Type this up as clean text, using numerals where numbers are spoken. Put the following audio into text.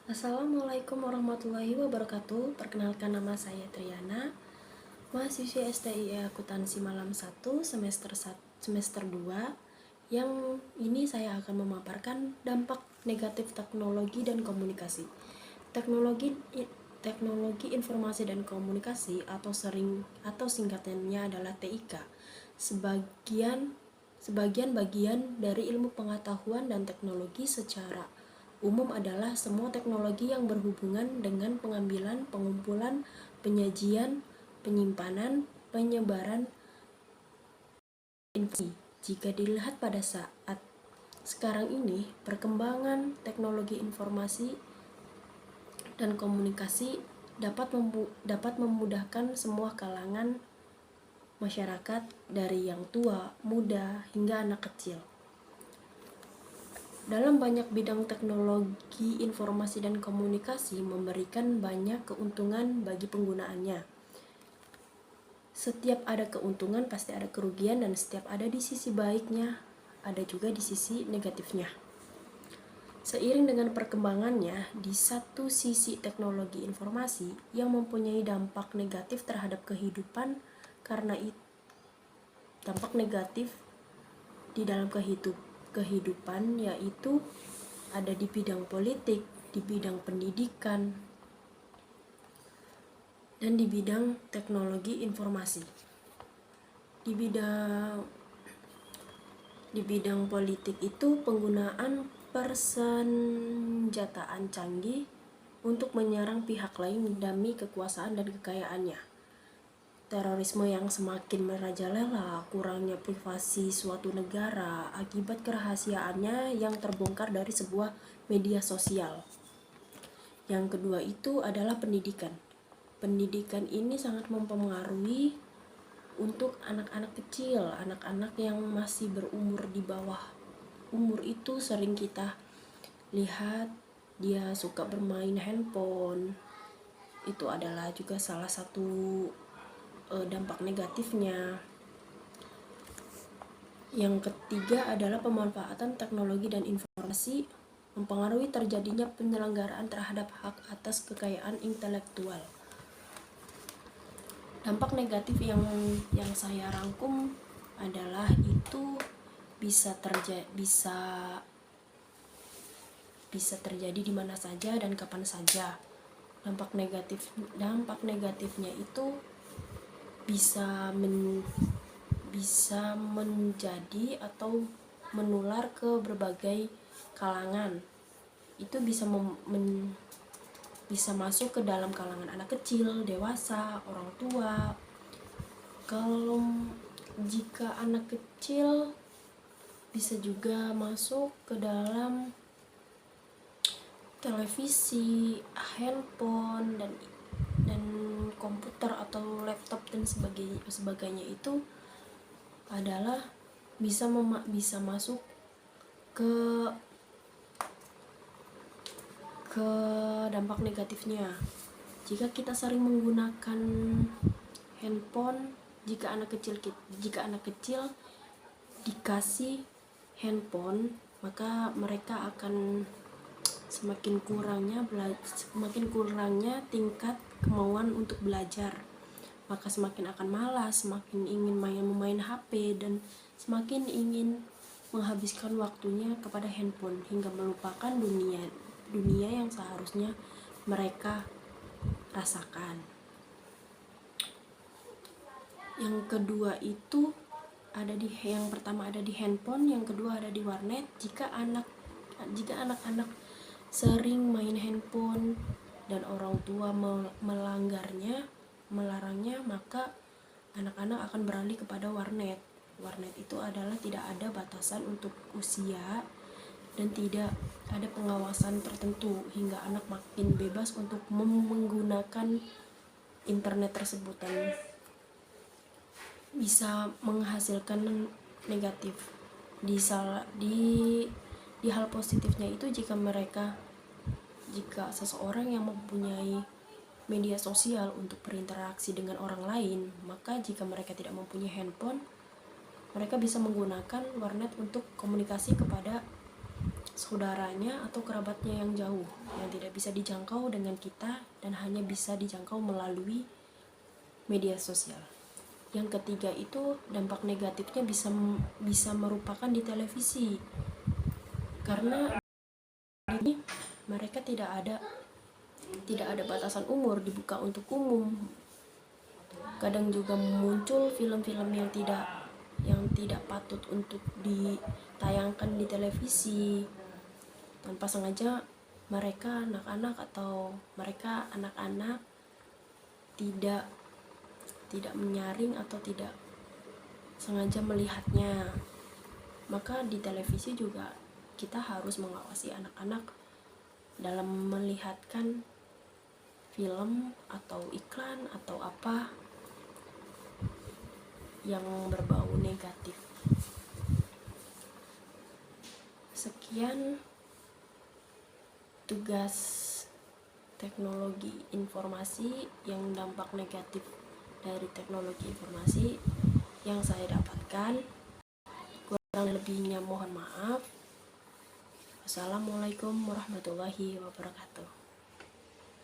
Assalamualaikum warahmatullahi wabarakatuh. Perkenalkan, nama saya Triana, mahasiswi STIE Akuntansi Malam 1 semester 2. Yang ini saya akan memaparkan dampak negatif teknologi dan komunikasi. Teknologi informasi dan komunikasi atau singkatannya adalah TIK. Sebagian bagian dari ilmu pengetahuan dan teknologi secara umum adalah semua teknologi yang berhubungan dengan pengambilan, pengumpulan, penyajian, penyimpanan, penyebaran informasi. Jika dilihat pada saat sekarang ini, perkembangan teknologi informasi dan komunikasi dapat memudahkan semua kalangan masyarakat, dari yang tua, muda, hingga anak kecil. Dalam banyak bidang, teknologi informasi dan komunikasi memberikan banyak keuntungan bagi penggunaannya. Setiap ada keuntungan pasti ada kerugian, dan setiap ada di sisi baiknya, ada juga di sisi negatifnya. Seiring dengan perkembangannya, di satu sisi teknologi informasi yang mempunyai dampak negatif terhadap kehidupan, karena itu dampak negatif di dalam kehidupan yaitu ada di bidang politik, di bidang pendidikan, dan di bidang teknologi informasi. Di bidang politik itu penggunaan persenjataan canggih untuk menyerang pihak lain demi kekuasaan dan kekayaannya. Terorisme yang semakin merajalela, kurangnya privasi suatu negara akibat kerahasiaannya yang terbongkar dari sebuah media sosial. Yang kedua itu adalah pendidikan. Pendidikan ini sangat mempengaruhi untuk anak-anak kecil, anak-anak yang masih berumur di bawah umur itu sering kita lihat dia suka bermain handphone. Itu adalah juga salah satu dampak negatifnya. Yang ketiga adalah pemanfaatan teknologi dan informasi mempengaruhi terjadinya penyelenggaraan terhadap hak atas kekayaan intelektual. Dampak negatif yang saya rangkum adalah itu bisa terjadi di mana saja dan kapan saja. Dampak negatifnya itu bisa menjadi atau menular ke berbagai kalangan. Itu bisa masuk ke dalam kalangan anak kecil, dewasa, orang tua. Kalau jika anak kecil, bisa juga masuk ke dalam televisi, handphone, dan komputer atau laptop dan sebagainya itu adalah bisa masuk ke dampak negatifnya. Jika kita sering menggunakan handphone, jika anak kecil dikasih handphone, maka mereka akan semakin kurangnya tingkat kemauan untuk belajar, maka semakin akan malas, semakin ingin memain HP, dan semakin ingin menghabiskan waktunya kepada handphone hingga melupakan dunia yang seharusnya mereka rasakan. Yang kedua itu yang pertama ada di handphone, yang kedua ada di warnet. Jika anak-anak sering main handphone dan orang tua melarangnya, maka anak-anak akan beralih kepada warnet. Warnet itu adalah tidak ada batasan untuk usia dan tidak ada pengawasan tertentu, hingga anak makin bebas untuk menggunakan internet tersebut dan bisa menghasilkan negatif. Di hal positifnya itu, jika seseorang yang mempunyai media sosial untuk berinteraksi dengan orang lain, maka jika mereka tidak mempunyai handphone, mereka bisa menggunakan warnet untuk komunikasi kepada saudaranya atau kerabatnya yang jauh, yang tidak bisa dijangkau dengan kita dan hanya bisa dijangkau melalui media sosial. Yang ketiga itu dampak negatifnya bisa merupakan di televisi, karena ini mereka tidak ada batasan umur, dibuka untuk umum. Kadang juga muncul film-film yang tidak patut untuk ditayangkan di televisi. Tanpa sengaja mereka anak-anak tidak menyaring atau tidak sengaja melihatnya. Maka di televisi juga kita harus mengawasi anak-anak dalam melihatkan film atau iklan atau apa yang berbau negatif. Sekian tugas teknologi informasi, yang dampak negatif dari teknologi informasi yang saya dapatkan. Kurang lebihnya mohon maaf. Wassalamualaikum warahmatullahi wabarakatuh.